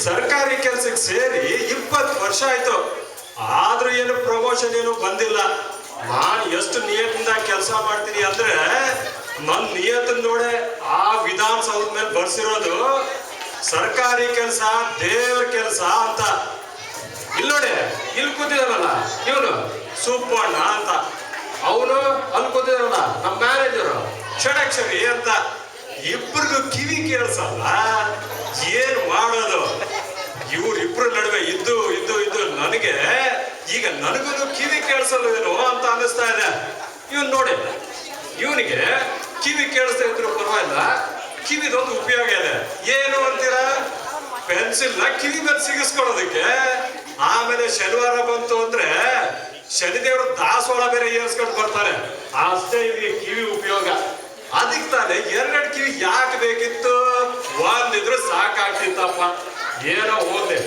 ಸರ್ಕಾರಿ ಕೆಲ್ಸಕ್ಕೆ ಸೇರಿ 20 ವರ್ಷ ಆಯ್ತು. ಆದ್ರೂ ಏನು ಪ್ರಮೋಷನ್ ಏನು ಬಂದಿಲ್ಲ. ನಾನು ಎಷ್ಟು ನಿಯತ್ತಿಂದ ಕೆಲಸ ಮಾಡ್ತೀನಿ ಅಂದ್ರೆ ನನ್ನ ನಿಯತ್ತನ್ನ ನೋಡೆ ಆ ವಿಧಾನಸೌಧದ ಮೇಲೆ ಬರ್ಸಿರೋದು ಸರ್ಕಾರಿ ಕೆಲಸ ದೇವ್ರ ಕೆಲಸ ಅಂತ. ಇಲ್ಲಿ ನೋಡಿ, ಇಲ್ಲಿ ಕೂತಿದಾರಲ್ಲ ಇವನು ಸುಬ್ಬಣ್ಣ ಅಂತ, ಅವನು ಅಲ್ಲಿ ಕೂತಿದಾರಲ್ಲ ನಮ್ಮ ಮ್ಯಾನೇಜರು ಷಡಕ್ಷರಿ ಅಂತ. ಇಬ್ಬರಿಗೂ ಕಿವಿ ಕೇಳಿಸಲ್ಲ, ಏನ್ ಮಾಡೋದು? ಇವ್ರಿಬ್ರ ನಡುವೆ ಇದ್ದು ಇದ್ದು ಇದ್ದು ನನಗೆ ಈಗ ನನಗೂ ಕಿವಿ ಕೇಳಿಸಲ್ವೇನೋ ಅಂತ ಅನ್ನಿಸ್ತಾ ಇದೆ. ಇವನ್ ನೋಡಿ, ಇವನಿಗೆ ಕಿವಿ ಕೇಳಿಸ್ತಾ ಇದ್ರು ಪರವಾಗಿಲ್ಲ, ಕಿವಿದೊಂದು ಉಪಯೋಗ ಇದೆ. ಏನು ಅಂತೀರಾ? ಪೆನ್ಸಿಲ್ನ ಕಿವಿ ಮೇಲೆ ಸಿಗಿಸ್ಕೊಳ್ಳೋದಕ್ಕೆ. ಆಮೇಲೆ ಶನಿವಾರ ಬಂತು ಅಂದ್ರೆ ಶನಿದೇವರು ದಾಸವಾಳ ಬೇರೆ ಏರ್ಸ್ಕೊಂಡು ಬರ್ತಾರೆ, ಅಷ್ಟೇ ಇವ್ರಿಗೆ ಕಿವಿ ಉಪಯೋಗ. ಅದಕ್ಕೆ ತಾನೆ 2 ಕಿವಿ ಯಾಕೆ ಬೇಕಿತ್ತು? ಒಂದಿದ್ರೆ ಸಾಕಾಗ್ತಿತ್ತಪ್ಪ. ಏನೋ ಹೋಗ್ಲಿ,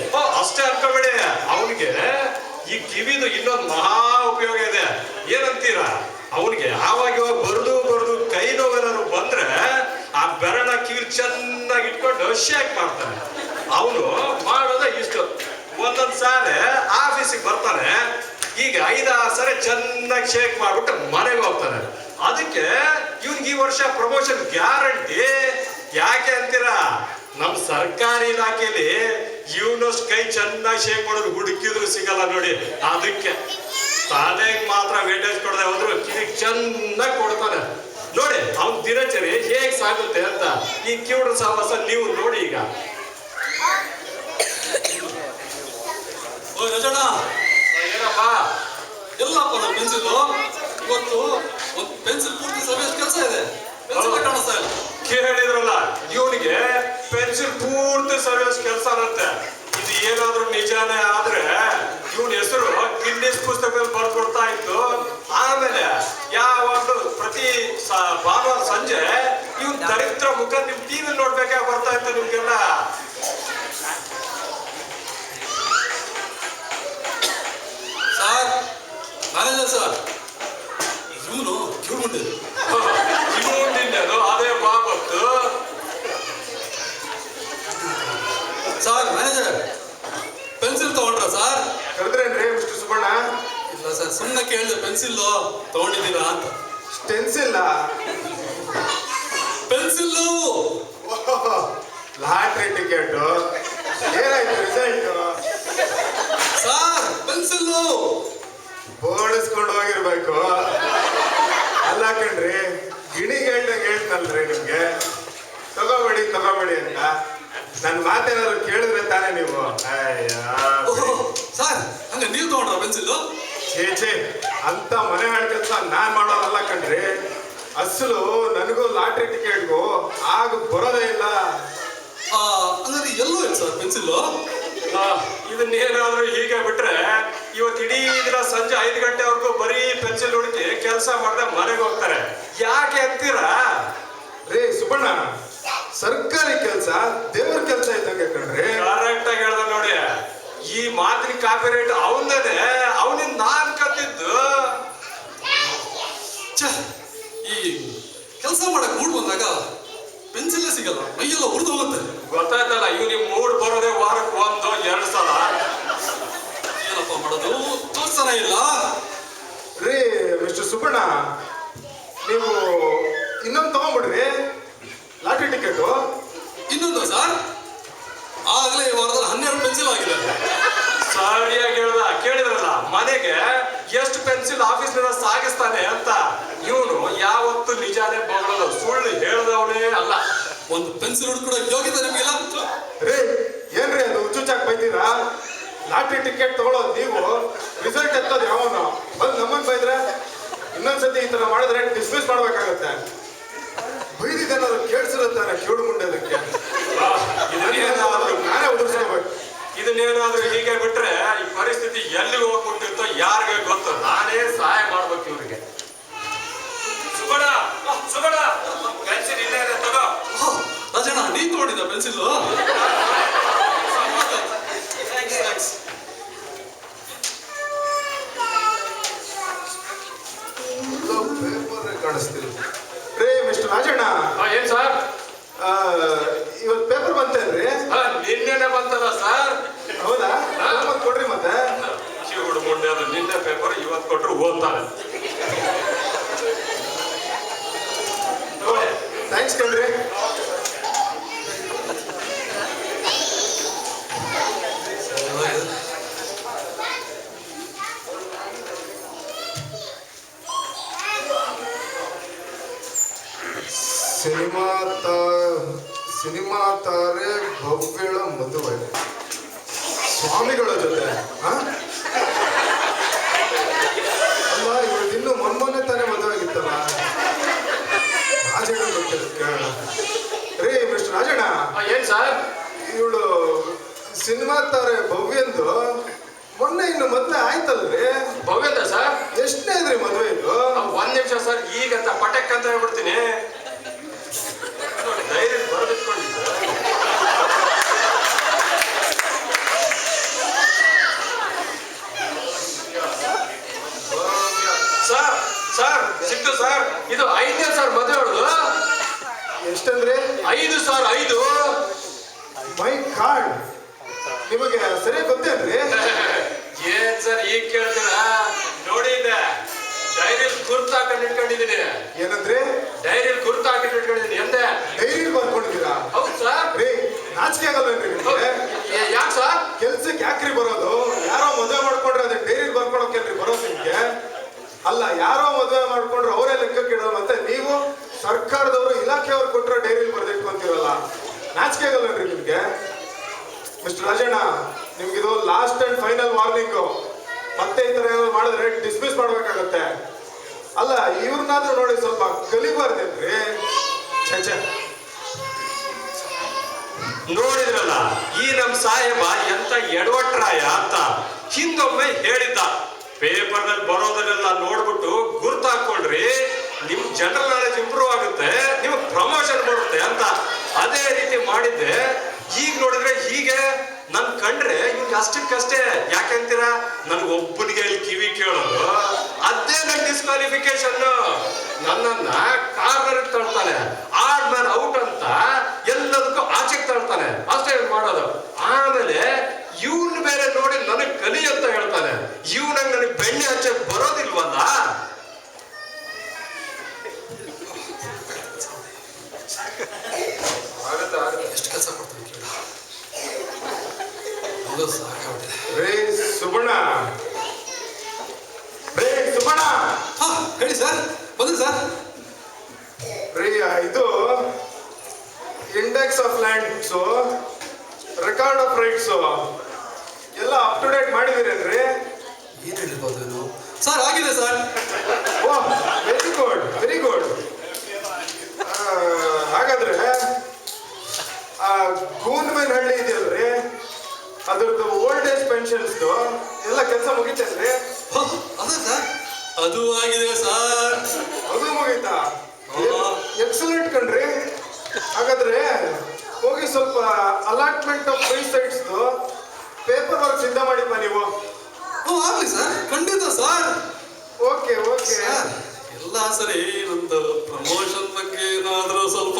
ಅಷ್ಟೇ ಅನ್ಕೋಬೇಡಿ. ಅವನಿಗೆ ಈ ಕಿವಿದು ಇನ್ನೊಂದು ಮಹಾ ಉಪಯೋಗ ಇದೆ. ಏನಂತೀರಾ? ಅವನಿಗೆ ಆವಾಗ ಬರೆದು ಬರೆದು ಕೈ ನೋವೇನಾದ್ರು ಬಂದ್ರೆ ಆ ಬೆರಳ ಕಿವಿ ಚೆನ್ನಾಗಿ ಇಟ್ಕೊಂಡು ಶೇಕ್ ಮಾಡ್ತಾನೆ. ಅವನು ಮಾಡೋದ ಇಷ್ಟು. ಒಂದೊಂದ್ ಸಾರಿ ಆಫೀಸಿಗೆ ಬರ್ತಾನೆ, ಈಗ 5-6 ಸರಿ ಚೆನ್ನಾಗಿ ಶೇಕ್ ಮಾಡ್ಬಿಟ್ಟು ಮನೆಗೆ ಹೋಗ್ತಾನೆ. ಅದಕ್ಕೆ ಇವ್ನಿಗೆ ಈ ವರ್ಷ ಪ್ರಮೋಷನ್ ಗ್ಯಾರಂಟಿ. ಯಾಕೆ ಅಂತೀರಾ? ನಮ್ ಸರ್ಕಾರಿ ಇಲಾಖೆಯಲ್ಲಿ ಇವನಷ್ಟು ಕೈ ಚೆನ್ನಾಗಿ ಶೇಕ್ ಮಾಡೋದು ಹುಡುಕಿದ್ರು ಸಿಗಲ್ಲ ನೋಡಿ. ಅದಕ್ಕೆ ತಲೆಗೆ ಮಾತ್ರ ವೇಟೇಜ್ ಕೊಡದೆ ಹೋದ್ರು ಕಿವಿಗೆ ಚೆನ್ನಾಗಿ ಕೊಡ್ತಾನೆ. ನೋಡಿ ಅವ್ನ ದಿನಚರಿ ಹೇಗ್ ಸಾಗುತ್ತೆ ಅಂತ. ಈ ಕಿವುಡ್ರ ಸಹವಾಸ ನೀವು ನೋಡಿ. ಈಗ ಏನಪ್ಪ ಎಲ್ಲಪ್ಪ ನಮ್ಮ ಪೆನ್ಸಿಲ್ ಇವತ್ತು ಒಂದು ಪೆನ್ಸಿಲ್ ಪೂರ್ತಿ ಸರ್ವಿಸ್ ಕೆಲಸ ಇದೆ. ಪೆನ್ಸಿಲ್ ಕಾಣಿಸ್ತಾ ಇಲ್ಲ. ಕೇಳಿದ್ರಲ್ಲ, ಇವನಿಗೆ ಪೆನ್ಸಿಲ್ ಪೂರ್ತಿ ಸರ್ವಿಸ್ ಕೆಲಸ ಇರುತ್ತೆ. ಇದು ಏನಾದ್ರೂ ನಿಜಾನೇ ಆದ್ರೆ ಇವನ್ ಹೆಸರು ಗಿನ್ನಿಸ್ ಪುಸ್ತಕದಲ್ಲಿ ಬರ್ಕೊಡ್ತಾ ಇತ್ತು. ಆಮೇಲೆ ಯಾವಾಗ್ಲೂ ಪ್ರತಿ ಭಾನುವಾರ ಸಂಜೆ ಇವನ್ ದರಿದ್ರ ಮುಖ ನಿಮ್ ಟಿವಿ ನೋಡ್ಬೇಕಾಗಿ ಬರ್ತಾ ಇತ್ತು ನಿಮ್ಗೆಲ್ಲ. ಸರ್, ಮ್ಯಾನೇಜರ್ ಸರ್, ಇವನು ಕಿವುಡ್ಕೊಂಡಿದ್ದು. ಕಿವುಡಿಂದೇನು ಅದೇ ಬಾಬತ್ತು. ಸರ್ ಮ್ಯಾನೇಜರ್, ಪೆನ್ಸಿಲ್ ತಗೊಂಡ್ರ ಸರ್? ಕರೆದ್ರೇನ್ರಿ ಮಿಸ್ಟರ್ ಸುಬ್ಬಣ್ಣ? ಇಲ್ಲ ಸರ್, ಸುಮ್ಮನೆ ಕೇಳಿದೆ ಪೆನ್ಸಿಲ್ ತಗೊಂಡಿದ್ದೀರಾ ಅಂತ. ಸ್ಟೆನ್ಸಿಲ್ಲ, ಪೆನ್ಸಿಲ್ಲು. ಲಾಟ್ರಿ ಟಿಕೆಟ್ ಏನಾಯ್ತು ರಿಸಲ್ಟ್? ಸರ್ ಪೆನ್ಸಿಲ್ಲು ಬೋಳಿಸ್ಕೊಂಡು ಹೋಗಿರ್ಬೇಕು. ಅಲ್ಲ ಕಣ್ರಿ, ಗಿಣಿಗೇಳ್ದಂಗೆ ಹೇಳ್ತಲ್ರಿ ನಿಮ್ಗೆ ತಗೋಬೇಡಿ ತಗೋಬೇಡಿ ಅಂತ. ನನ್ನ ಮಾತೇನಾದ್ರು ಕೇಳಿದ್ರೆ ತಾನೇ ನೀವು. ಸರ್, ಹಂಗ ನೀವು ತಗೊಂಡ್ರ ಪೆನ್ಸಿಲ್ಲು? ಛೇ, ಅಂತ ಮನೆ ಹಾಳು ಕೆಲಸ ನಾನ್ ಮಾಡೋದಲ್ಲ ಕಣ್ರಿ. ಅಸಲು ನನಗೂ ಲಾಟ್ರಿ ಟಿಕೆಟ್ಗೂ ಆಗ ಬರೋದೇ ಇಲ್ಲ. ಅಂದ್ರೆ ಎಲ್ಲೂ ಇಲ್ಲ ಸರ್ ಪೆನ್ಸಿಲ್ಲು. ಇದನ್ನೇನಾದ್ರೂ ಹೀಗೆ ಬಿಟ್ರೆ ಇವತ್ತು ಇಡೀ ದಿನ ಸಂಜೆ 5 ಗಂಟೆವರೆಗೂ ಬರೀ ಪೆನ್ಸಿಲ್ ಹುಡುಕಿ ಕೆಲಸ ಮಾಡದೆ ಮನೆಗೆ ಹೋಗ್ತಾರೆ. ಯಾಕೆ ಅಂತೀರಾ? ರೇ ಸುಬ್ಬಣ್ಣ, ಸರ್ಕಾರಿ ಕೆಲಸ ದೇವ್ರ ಕೆಲಸ ಇದ್ದಂಗೆ ಕಣ್ರಿ. ಕರೆಕ್ಟ್ ಆಗಿ ಹೇಳ್ದ ನೋಡಿ. ಈ ಮಾತಿನ ಕಾಪಿ ರೇಟ್ ಅವನದೇ, ಅವನಿಂದ ನಾನ್ ಕತ್ತಿದ್ದು. ಈ ಕೆಲಸ ಮಾಡಕ್ ಮೂಡ್ ಬಂದಾಗ ಪೆನ್ಸಿಲ್ಲೇ ಸಿಗಲ್ಲ, ಮೈಯೆಲ್ಲ ಉರಿದು ಹೋಗುತ್ತೆ. ಗೊತ್ತಾಯ್ತಲ್ಲ, ಇವ್ನಿಗೆ ಮೂಡ್ ಬರೋದೇ ವಾರಕ್ಕೆ 1-2 ಸಲ. ಏನಪ್ಪ ಮಾಡೋದು? ತೋರ್ಸನ ಇಲ್ಲ. ರೀ ಮಿಸ್ಟರ್ ಸುಬ್ಬಣ್ಣ, ನೀವು ಇನ್ನೊಂದು ತಗೊಂಡ್ಬಿಡ್ರಿ ಲಾಟ್ರಿ ಟಿಕೆಟು. ಇನ್ನೊಂದು ಸರ್, ಆಗ್ಲೇ ಈ ವಾರದಲ್ಲಿ 12 ಪೆನ್ಸಿಲ್ ಆಗಿದೆ. ಸರಿಯಾಗಿ ಹೇಳ್ದ. ಕೇಳಿದ್ರಲ್ಲ, ಮನೆಗೆ ಎಷ್ಟು ಪೆನ್ಸಿಲ್ ಆಫೀಸ್ನಿಂದ ಸಾಗಿಸ್ತಾನೆ ಅಂತ. ಇವನು ಯಾವತ್ತು ನಿಜಾನೇ ಬಗಳದು, ಸುಳ್ಳು ಹೇಳ್ದವನೇ ಅಲ್ಲ. ಒಂದು ಪೆನ್ಸಿಲ್ ಹುಡ್ಕೊಡೋ ಯೋಗ್ಯತೆ ನಿಮ್ಗಿಲ್ಲ. ರೀ ಏನ್ರಿ ಅದು ಹುಚ್ಚುಚ್ಚಾಗಿ ಬೈತೀರಾ? ಲಾಟ್ರಿ ಟಿಕೆಟ್ ತಗೊಳ್ಳೋದು ನೀವು, ರಿಸಲ್ಟ್ ಎತ್ತೋದು ಯಾವನು? ಬಂದು ನಮ್ಮನ್ನು ಬೈದ್ರೆ ಇನ್ನೊಂದ್ಸತಿ ಈ ತರ ಮಾಡಿದ್ರೆ ಡಿಸ್ಮಿಸ್ ಮಾಡ್ಬೇಕಾಗತ್ತೆ. ಬೈದಿದ್ದೇನಾದ್ರು ಕೇಳಿಸಿರುತ್ತಾನೆ ಕಿವುಡು ಮುಂಡೆದಕ್ಕೆ. ನಾನೇ ಉದುರಿಸ್ಕೋಬೇಕು. ಇದನ್ನೇನಾದ್ರೂ ಹೀಗೆ ಬಿಟ್ರೆ ಈ ಪರಿಸ್ಥಿತಿ ಎಲ್ಲಿ ಹೋಗ್ಬಿಟ್ಟಿರ್ತೋ ಯಾರಿಗೆ ಗೊತ್ತು. ನಾನೇ ಸಹಾಯ ಮಾಡ್ಬೇಕು ಇವ್ರಿಗೆ. ಸುಬ್ಬಣ್ಣ, ಪೆನ್ಸಿಲ್ ಇಲ್ಲೇ ಇದೆ, ತಗೋ. ರಾಜಣ್ಣ, ನೀನ್ ತಗೊಂಡಿದ್ದ ಪೆನ್ಸಿಲ್ಲು? ಪೇಪರ್ ಕಾಣಿಸ್ತಿಲ್ಲ. ರೇ ಮಿಸ್ಟರ್ ರಾಜಣ್ಣ, ಏನ್ ಸರ್? ಇವತ್ತು ಪೇಪರ್ ಬಂತೇನ್ರಿ? ನಿನ್ನೆನೆ ಬಂತಲ್ಲ ಸರ್. ಸಿನಿಮಾ ತಾರೆ ಭವ್ಯಳ ಮದುವೆ ಸ್ವಾಮಿಗಳ ಜೊತೆ ಆ? ಅಲ್ಲ ಇವಳು ಇನ್ನು ಮೊನ್ನೆ ತಾನೇ ಮದುವೆ ಆಗಿತ್ತಲ್ಲ. ರಾಜಣ್ಣ ಗೊತ್ತಿಲ್ಲ ಕೇಳೋಣ. ರೀ ಮಿಸ್ಟರ್ ರಾಜಣ್ಣ, ಏನ್ ಸರ್? ಇವಳು ಸಿನಿಮಾ ತಾರೆ ಭವ್ಯಂದು ಮೊನ್ನೆ ಇನ್ನು ಮದ್ವೆ ಆಯ್ತಲ್ರಿ? ಭವ್ಯದ ಸರ್? ಎಷ್ಟನೇ ಇದ್ರಿ ಮದ್ವೆ ಇದು? ಒಂದ್ ನಿಮಿಷ ಸರ್, ಈಗಂತ ಪಟಕ್ ಅಂತ ಹೇಳ್ಬಿಡ್ತೀನಿ. ಧೈರ್ಯ ಬರೆದಿಟ್ಕೊಂಡಿದ್ದೆ. ಸರ್ ಸರ್ ಸಿಕ್ತು ಸರ್. ಇದು 5ನೇ ಸರ್ ಮದುವೆ ಅವಳದು. ಎಷ್ಟಂದ್ರೆ? 5 ಸರ್, 5. ಮೈ ಕಾರ್ಡ್ ನಿಮಗೆ ಸರಿ ಗೊತ್ತೇನ್ರಿ? ಏನ್ ಸರ್ ಈಗ ಕೇಳ್ತೀರಾ? ನೋಡಿ ಇದೆ ಡೈರಿಯಲ್ಲಿ ಗುರ್ತು ಹಾಕೊಂಡು ಇಟ್ಕೊಂಡಿದ್ದೀನಿ. ಏನಂದ್ರೆ? ಡೈರಿಯಲ್ಲಿ ಗುರ್ತು ಹಾಕಿಟ್ಟು ಇಟ್ಕೊಂಡಿದ್ದೀನಿ. ಎಂದೆ ಡೈರಿ ಬರ್ಕೊಂಡಿದ್ದೀರಾ? ಹೌದು ಸರ್. ರೀ ನಾಚಿಕೆ ಆಗಲ್ವೇನ್ರಿ ನಿಮ್ಗೆ? ಯಾಕೆ ಸರ್? ಕೆಲ್ಸಕ್ಕೆ ಯಾಕ್ರಿ ಬರೋದು? ಯಾರೋ ಮದುವೆ ಮಾಡ್ಕೊಂಡ್ರೆ ಅದೇ ಡೈರಿ ಬರ್ಕೊಳಕ್ಕೇನ್ರಿ ಬರೋದು ನಿಮ್ಗೆ? ಅಲ್ಲ, ಯಾರೋ ಮದುವೆ ಮಾಡ್ಕೊಂಡ್ರೆ ಅವರೇ ಲೆಕ್ಕಕ್ಕೆ ಇಡೋದು, ಮತ್ತೆ ನೀವು ಸರ್ಕಾರದವರು ಇಲಾಖೆಯವ್ರು ಕೊಟ್ಟರೆ ಡೈರಿಲಿ ಬರ್ದಿಟ್ಕೊಂತೀರಲ್ಲ, ನಾಚಿಕೆ ಆಗಲ್ವೇನ್ರಿ ನಿಮ್ಗೆ? ಮಿಸ್ಟರ್ ರಾಜಣ್ಣ, ನಿಮ್ಗಿದು ಲಾಸ್ಟ್ ಅಂಡ್ ಫೈನಲ್ ವಾರ್ನಿಂಗು. ಮತ್ತೆ ಈ ತರ ಏನಾದ್ರು ಮಾಡಿದ್ರೆ ಡಿಸ್ಮಿಸ್ ಮಾಡ್ಬೇಕಾಗತ್ತೆ. ಅಲ್ಲ, ಇವ್ರನ್ನಾದ್ರೂ ನೋಡಿ ಸ್ವಲ್ಪ ಕಲಿಬಾರ್ದೇನ್ರಿ? ಛೆ ನೋಡಿದ್ರಲ್ಲ ಈ ನಮ್ ಸಾಹೇಬ ಎಂತ ಎಡವಟ್ರಾಯ ಅಂತ ಹಿಂದೊಮ್ಮೆ ಹೇಳಿದ್ದ. ಪೇಪರ್ ನಲ್ಲಿ ಬರೋದನ್ನೆಲ್ಲ ನೋಡ್ಬಿಟ್ಟು ಗುರ್ತು ಹಾಕೊಳ್ರಿ, ನಿಮ್ ಜನರಲ್ ನಾಲೆಜ್ ಇಂಪ್ರೂವ್ ಆಗುತ್ತೆ, ನಿಮ್ಗೆ ಪ್ರಮೋಷನ್ ಬರುತ್ತೆ ಅಂತ. ಅದೇ ರೀತಿ ಮಾಡಿದ್ದೆ. ಈಗ ನೋಡಿದ್ರೆ ಹೀಗೆ ನನ್ ಕಂಡ್ರೆ ಇವ್ರಿಗೆ ಅಷ್ಟಕ್ಕಷ್ಟೇ. ಯಾಕಂತೀರಾ? ನನ್ಗೆ ಒಬ್ಬನಿಗೆ ಇಲ್ಲಿ ಕಿವಿ ಕೇಳೋದು ಅದೇ ನನ್ ಡಿಸ್ಕ್ವಾಲಿಫಿಕೇಶನ್. ನನ್ನನ್ನ ಕಾರ್ನರ್ ತಳ್ತಾನೆ, ಆಡ್ ಮ್ಯಾನ್ ಔಟ್ ಅಂತ ಎಲ್ಲದಕ್ಕೂ ಆಚೆಗೆ ತಳ್ತಾನೆ. ಅಷ್ಟೇ ಮಾಡೋದು. ಆಮೇಲೆ ಇವ್ನ ಬೇರೆ ನೋಡಿ ನನಗ್ ಕಲಿ ಅಂತ ಹೇಳ್ತಾನೆ. ಇವ್ನಂಗ್ ನನಗೆ ಬೆಣ್ಣೆ ಹಚ್ಚಕ್ ಬರೋದಿಲ್ವಲ್ಲ. ಎಷ್ಟು ಕೆಲಸ ಕೊಡ್ತೀನಿ ಕೇಳ. ಸಾಕಾಗ್ಬಿಟ್ಟಿದೆ. ರೇ ಸುಬಣ್ಣ, ರೇ ಸುಬಣ್ಣ. ಹಾ ಹೇಳಿ ಸರ್, ಬಂದ್ರಿ ಸರ್. ರೀ ಇದು index of lands, record of rights ಎಲ್ಲ ಅಪ್ ಟು ಡೇಟ್ ಮಾಡಿದಿರೇನ್ರಿ? ಏನ್ ಹೇಳಿರ್ಬೋದು ಸರ್? ಆಗಿದೆ sir. Oh, very good, very good. ಹಾಗಾದ್ರೆ ಗೂನ್ಮೇನಹಳ್ಳಿ ಇದೆಯಲ್ರಿ, ಅದ್ರದ್ದು ಓಲ್ಡ್ ಏಜ್ ಪೆನ್ಷನ್ಸ್ ಎಲ್ಲ ಕೆಲಸ ಮುಗಿತೇನ್ರಿ? ಅದ ಸರ್, ಅದು ಆಗಿದೆ ಸರ್. ಅದು ಮುಗೀತಾ? ಎಕ್ಸಲೆಂಟ್ ಕಣ್ರಿ. ಹಾಗಾದ್ರೆ ಹೋಗಿ ಸ್ವಲ್ಪ allotment of free sites paper work ಸಿದ್ಧ ಮಾಡಿಪ್ಪ ನೀವು. ಆಗ್ಲಿ ಸರ್, ಖಂಡಿತ ಸರ್. Okay okay. ಎಲ್ಲ ಸರಿ. ನಂದು ಪ್ರಮೋಷನ್ ಬಗ್ಗೆ ಏನಾದ್ರೂ ಸ್ವಲ್ಪ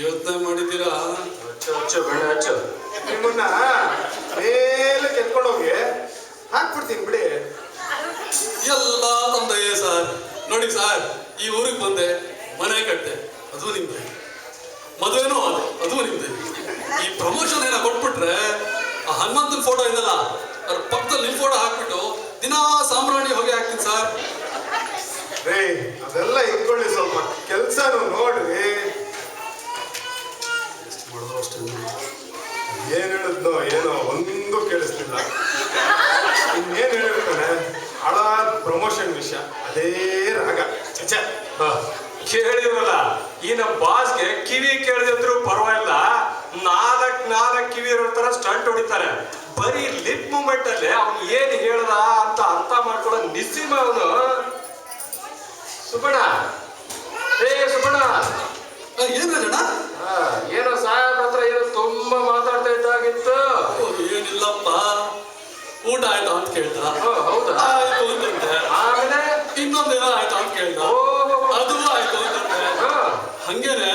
ಯೋಚನೆ ಮಾಡಿದ್ದೀರಾ? ನಿಮ್ಮನ್ನ ಮೇಲೆ ಕೆತ್ಕೊಂಡು ಹೋಗಿ ಹಾಕ್ಬಿಡ್ತೀನಿ ಬಿಡಿ. ಎಲ್ಲ ತಂದೆಯೇ ಸರ್. ನೋಡಿ ಸರ್, ಈ ಊರಿಗೆ ಬಂದೆ, ಮನೆ ಕಟ್ಟೆ, ಅದು ನಿಮ್ದೆ. ಮದುವೆನೂ ಅದು ನಿಮ್ದೆ. ಈ ಪ್ರಮೋಷನ್ ಏನೋ ಕೊಟ್ಬಿಟ್ರೆ ಆ ಹನುಮಂತನ ಫೋಟೋ ಇದೆಲ್ಲ ಅದ್ರ ಪಕ್ಕದಲ್ಲಿ ನಿಮ್ ಫೋಟೋ ಹಾಕ್ಬಿಟ್ಟು ದಿನಾ ಸಾಂಬ್ರಾಣಿ ಹೊಗೆ ಹಾಕ್ತೀನಿ ಸರ್. ರೇ ಅದೆಲ್ಲ ಇಟ್ಕೊಳ್ಳಿ, ಸ್ವಲ್ಪ ಕೆಲ್ಸನು ನೋಡ್ರಿ. ಮಾಡಿದ್ರು ಅಷ್ಟೇ. ಏನ್ ಹೇಳಿದ್ನೋ ಏನೋ ಒಂದು ಕೇಳಿಸ್ತಿಲ್ಲ. ಇನ್ನೇನ್ ಹೇಳಿರ್ತಾನೆ, ಹಳಾದ ಪ್ರಮೋಷನ್ ವಿಷಯ, ಅದೇ ರಾಗ. ಚಚ ಕೇಳಿದ್ರಲ್ಲ, ಈ ನಮ್ ಬಾಸ್ಗೆ ಕಿವಿ ಕೇಳಿದ್ರು ಪರವಾಗಿಲ್ಲ, ನಾಲ್ಕ್ ಕಿವಿ ಇರೋ ತರ ಸ್ಟಂಟ್ ಹೊಡಿತಾರೆ. ಬರೀ ಲಿಪ್ ಮೂಮೆಂಟ್ ಅಲ್ಲಿ ಅವ್ನು ಏನ್ ಹೇಳ್ದ ಅಂತ ಅರ್ಥ ಮಾಡ್ಕೊಳ್ಳೋ ನಿಸ್ಸಿಮ ಅವನು. ಸುಬ್ಬಣ್ಣ, ಏ ಸುಬ್ಬಣ್ಣ. ಏನ್ ಅಣ್ಣ? ಏನೋ ಸಾಹೇಬ್ರ ಹತ್ರ ಏನೋ ತುಂಬಾ ಮಾತಾಡ್ತಾ ಇದ್ದಾಗಿತ್ತು. ಏನಿಲ್ಲಪ್ಪ, ಊಟ ಆಯ್ತಾ ಅಂತ ಕೇಳ್ದ. ಹೌದಾ? ಆಯ್ತು ಅಂತಂದೆ. ಆಮೇಲೆ ಇನ್ನೊಂದೇನೋ ಆಯ್ತಾ ಅಂತ ಕೇಳ್ದ. ಅದು ಆಯ್ತು ಅಂತಂದೆ. ಹಂಗೇನೆ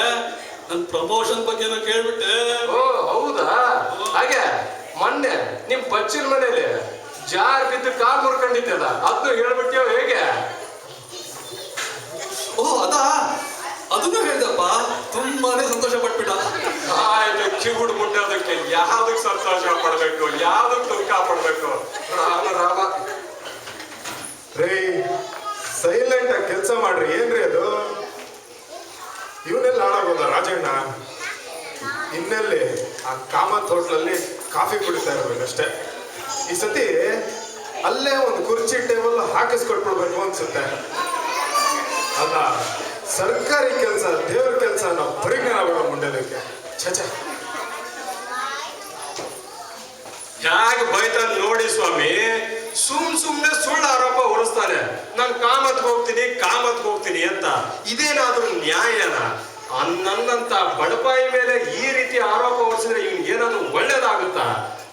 ನನ್ ಪ್ರಮೋಷನ್ ಬಗ್ಗೆನೂ ಕೇಳ್ಬಿಟ್ಟೆ. ಓ ಹೌದಾ? ಹಾಗೆ ಮೊನ್ನೆ ನಿಮ್ ಬಚ್ಚಿನ ಮನೇಲಿ ಜಾರ್ ಬಿದ್ದು ಕಾಲ್ ಮುರ್ಕೊಂಡಿದ್ದಲ್ಲ, ಅದನ್ನು ಹೇಳ್ಬಿಟ್ಯೋ ಹೇಗೆ? ಓ ಅದಾ, ಅದನ್ನು ಹೇಳ್ದಪ್ಪ. ತುಂಬಾನೇ ಸಂತೋಷ ಪಟ್ಬಿಟ್ಟ. ಆಯ್ತು, ಕಿವುಡ್ ಮುಟ್ಟೋದಕ್ಕೆ ಯಾವ್ದಕ್ ಸಂತೋಷ ಪಡ್ಬೇಕು, ಯಾವ್ದಕ್ ದುಃಖ ಪಡ್ಬೇಕು? ರಾಮ ರಾಮ. ರೇ ಸೈಲೆಂಟ್ ಆಗಿ ಕೆಲಸ ಮಾಡ್ರಿ. ಏನ್ರಿ ಅದು? ಇವನೆಲ್ಲ ಹಾಳಾಗೋದ ರಾಜಣ್ಣ? ಆ ಕಾಮತ್ ಹೋಟ್ಲಲ್ಲಿ ಕಾಫಿ ಕುಡಿತಾ ಇರ್ಬೇಕಷ್ಟೇ. ಈ ಸತಿ ಅಲ್ಲೇ ಒಂದು ಕುರ್ಚಿ ಟೇಬಲ್ ಹಾಕಿಸ್ಕೊಟ್ಬಿಡ್ಬೇಕು ಅನ್ಸುತ್ತೆ. ಅಲ್ಲ, ಸರ್ಕಾರಿ ಕೆಲಸ ದೇವ್ರ ಕೆಲಸ ಅನ್ನೋ ಪರಿಜ್ಞಾನ ಬೇಡ ಮುಂಡೆದಕ್ಕೆ. ಛೆ ಹೇಗೆ ಬೈತಾನೆ ನೋಡಿ ಸ್ವಾಮಿ. ಸುಮ್ನೆ ಸುಳ್ಳು ಆರೋಪ ಹೊರಿಸ್ತಾನೆ. ನಾನು ಕಾಮತ್ಗೆ ಹೋಗ್ತೀನಿ ಅಂತ. ಇದೇನಾದ್ರೂ ನ್ಯಾಯನ? ನನ್ನಂತ ಬಡಪಾಯಿ ಮೇಲೆ ಈ ರೀತಿ ಆರೋಪ ಹೊರಿಸಿದ್ರೆ ಇವ್ನ್ ಏನಾದ್ರು ಒಳ್ಳೇದಾಗುತ್ತಾ?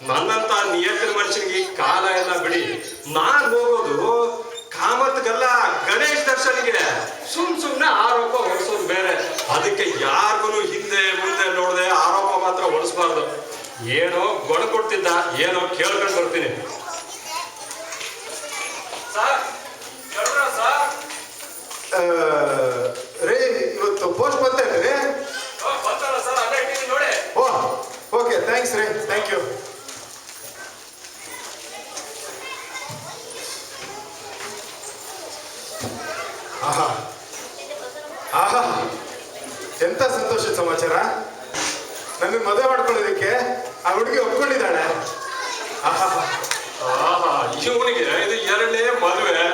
ನನ್ನಂತ ನಿಯತ್ತಿನ ಮನುಷ್ಯನಿಗೆ ಈ ಕಾಲ ಎಲ್ಲ ಬಿಡಿ. ನಾನ್ ಹೋಗೋದು ಕಾಮತ್ಗಲ್ಲ, ಗಣೇಶ್ ದರ್ಶನ್ಗೆ. ಸುಮ್ನೆ ಆರೋಪ ಹೊರಿಸೋದು ಬೇರೆ. ಅದಕ್ಕೆ ಯಾರಿಗೂ ಹಿಂದೆ ಮುಂದೆ ನೋಡದೆ ಆರೋಪ ಮಾತ್ರ ಹೊರಿಸಬಾರ್ದು. ಏನೋ ಗೊಣ ಕೊಡ್ತಿದ್ದ, ಏನೋ ಕೇಳ್ಕೊಂಡು ಬರ್ತೀನಿ. ರೇ, ಇವತ್ತು ಪೋಸ್ಟ್ ಬಂತೇನ್ರಿ? ಓಹ್, ಓಕೆ, ಥ್ಯಾಂಕ್ಸ್ ರೀ, ಥ್ಯಾಂಕ್ ಯು. ಆಹಾ ಆಹಾ, ಎಂತ ಸಂತೋಷದ ಸಮಾಚಾರ. ನನ್ನ ಮದುವೆ ಮಾಡ್ಕೊಳ್ಳೋದಕ್ಕೆ ಆ ಹುಡುಗಿ ಒಪ್ಕೊಂಡಿದ್ದಾಳೆ. ಆಹಾ, ಇವನಿಗೆ ಇದು ಎರಡನೇ ಮದುವೆ.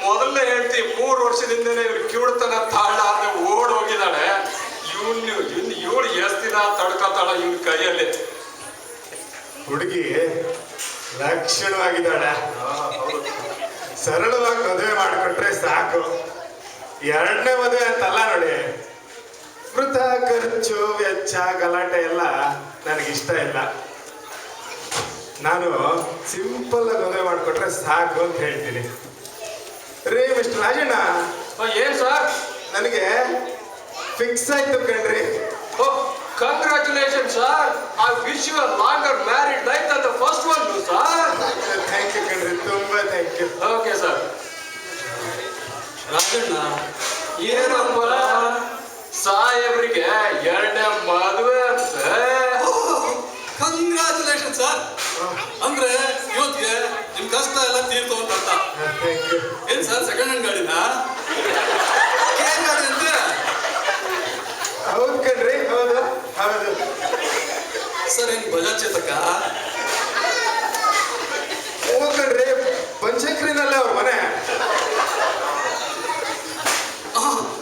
ಮೊದಲನೇ ಹೇಳ್ತಿ 3 ವರ್ಷದಿಂದನೇ ಇವ್ರು ಕಿವುಡ್ತನ ತಾಳ ಅಂತ ಓಡ್ ಹೋಗಿದ್ದಾಳೆ. ಇವಳು ಎಷ್ಟು ದಿನ ತಡ್ಕೊತಾಳ ಇವನ್ ಕೈಯಲ್ಲಿ. ಹುಡುಗಿ ಲಕ್ಷಣವಾಗಿದ್ದಾಳೆ. ಸರಳವಾಗಿ ಮದುವೆ ಮಾಡಿಕೊಟ್ರೆ ಸಾಕು. ಎರಡನೇ ಮದುವೆ ಅಂತಲ್ಲ ನೋಡಿ. ವೃಥ ಖರ್ಚು ವೆಚ್ಚ ಗಲಾಟೆ ಎಲ್ಲ ನನಗಿಷ್ಟ ಇಲ್ಲ. ನಾನು ಸಿಂಪಲ್ ಆಗಿ ಮದುವೆ ಮಾಡಿಕೊಟ್ರೆ ಸಾಕು ಅಂತ ಹೇಳ್ತೀನಿ. ರೀ ಮಿಸ್ಟರ್ ರಾಜಣ್ಣ, ಏನ್ ಸರ್? ನನಗೆ ಫಿಕ್ಸ್ ಆಯ್ತು ಕಣ್ರಿ. Congratulation sir. I wish you a longer married life than the first one sir. Thank you ಕಣ್ರಿ, ತುಂಬಾ thank you. Okay sir. Rajanna, ಏನಪ್ಪ ಸಾಹೇಬ್ರಿಗೆ ಎರಡನೇ ಮದುವೆ ಅಂತ? Congratulation sir. ಅಂದ್ರೆ ಇವತ್ತಿಗೆ ನಿಮ್ ಕಷ್ಟ ಎಲ್ಲ ತೀರ್ತು ಅಂತ ಅರ್ಥ. Thank you. ಏನ್ ಸರ್, ಸೆಕೆಂಡ್ ಹ್ಯಾಂಡ್ ಗಾಡಿನಾ? ಏನ್ ಗಾಡಿ ಅಂತೆ? ಹೌದು ಕಣ್ರಿ, ಹೌದು ಹೌದು. ಸರ್, ಹೆಂಗ್ ಬಜಾಜ್ ಚೇತಕ? ಕಣ್ರಿ, ಬನಶಂಕರಿನಲ್ಲೇ ಅವ್ರ ಮನೆ.